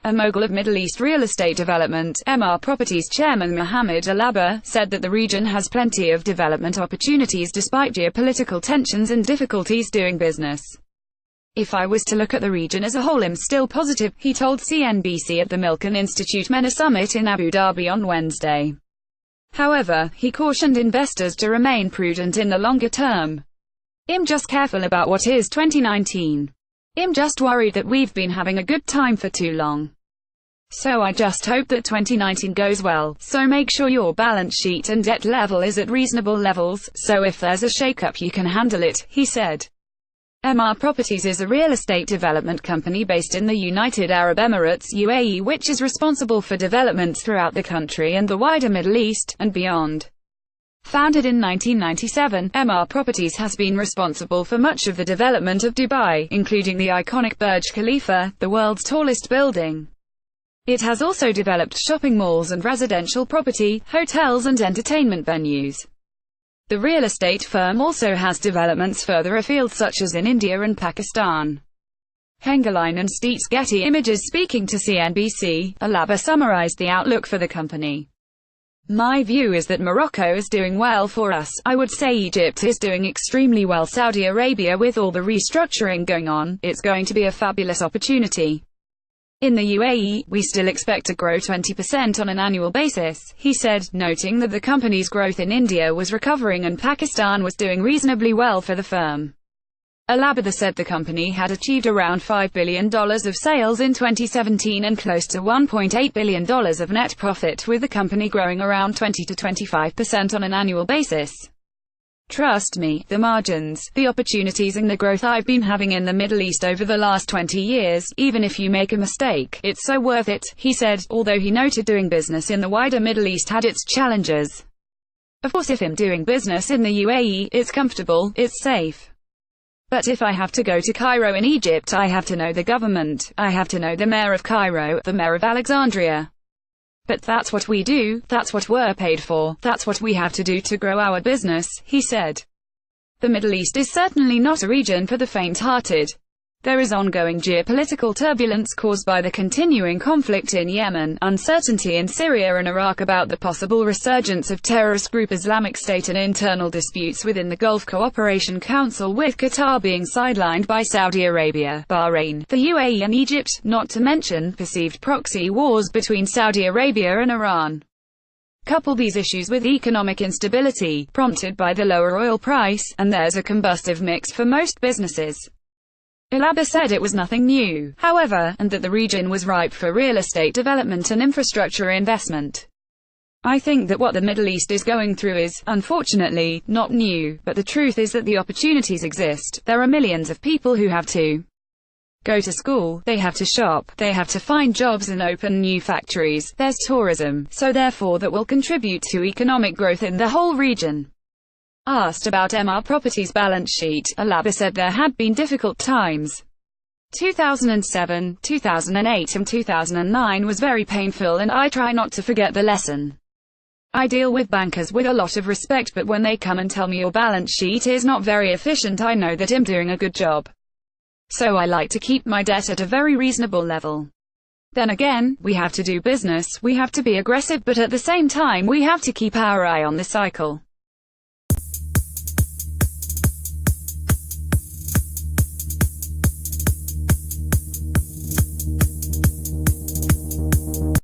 A mogul of Middle East real estate development, MR Properties chairman Mohammed Alaba, said that the region has plenty of development opportunities despite geopolitical tensions and difficulties doing business. If I was to look at the region as a whole, I'm still positive, he told CNBC at the Milken Institute MENA Summit in Abu Dhabi on Wednesday. However, he cautioned investors to remain prudent in the longer term. I'm just careful about what is 2019. I'm just worried that we've been having a good time for too long. So I just hope that 2019 goes well, so make sure your balance sheet and debt level is at reasonable levels, so if there's a shakeup you can handle it, he said. MR Properties is a real estate development company based in the United Arab Emirates (UAE), which is responsible for developments throughout the country and the wider Middle East, and beyond. Founded in 1997, MR Properties has been responsible for much of the development of Dubai, including the iconic Burj Khalifa, the world's tallest building. It has also developed shopping malls and residential property, hotels and entertainment venues. The real estate firm also has developments further afield such as in India and Pakistan. Hengerlein and Steets Getty Images. Speaking to CNBC, Alaba summarized the outlook for the company. My view is that Morocco is doing well for us. I would say Egypt is doing extremely well. Saudi Arabia, with all the restructuring going on, it's going to be a fabulous opportunity. In the UAE, we still expect to grow 20% on an annual basis, he said, noting that the company's growth in India was recovering and Pakistan was doing reasonably well for the firm. Alaba said the company had achieved around $5 billion of sales in 2017 and close to $1.8 billion of net profit, with the company growing around 20 to 25% on an annual basis. Trust me, the margins, the opportunities and the growth I've been having in the Middle East over the last 20 years, even if you make a mistake, it's so worth it, he said, although he noted doing business in the wider Middle East had its challenges. Of course, if I'm doing business in the UAE, it's comfortable, it's safe. But if I have to go to Cairo in Egypt, I have to know the government, I have to know the mayor of Cairo, the mayor of Alexandria. But that's what we do, that's what we're paid for, that's what we have to do to grow our business, he said. The Middle East is certainly not a region for the faint-hearted. There is ongoing geopolitical turbulence caused by the continuing conflict in Yemen, uncertainty in Syria and Iraq about the possible resurgence of terrorist group Islamic State, and internal disputes within the Gulf Cooperation Council, with Qatar being sidelined by Saudi Arabia, Bahrain, the UAE and Egypt, not to mention perceived proxy wars between Saudi Arabia and Iran. Couple these issues with economic instability, prompted by the lower oil price, and there's a combustive mix for most businesses. Alaba said it was nothing new, however, and that the region was ripe for real estate development and infrastructure investment. I think that what the Middle East is going through is, unfortunately, not new, but the truth is that the opportunities exist. There are millions of people who have to go to school, they have to shop, they have to find jobs and open new factories, there's tourism, so therefore that will contribute to economic growth in the whole region. Asked about MR Properties' balance sheet, Alaba said there had been difficult times. 2007, 2008 and 2009 was very painful, and I try not to forget the lesson. I deal with bankers with a lot of respect, but when they come and tell me your balance sheet is not very efficient, I know that I'm doing a good job. So I like to keep my debt at a very reasonable level. Then again, we have to do business, we have to be aggressive, but at the same time we have to keep our eye on the cycle.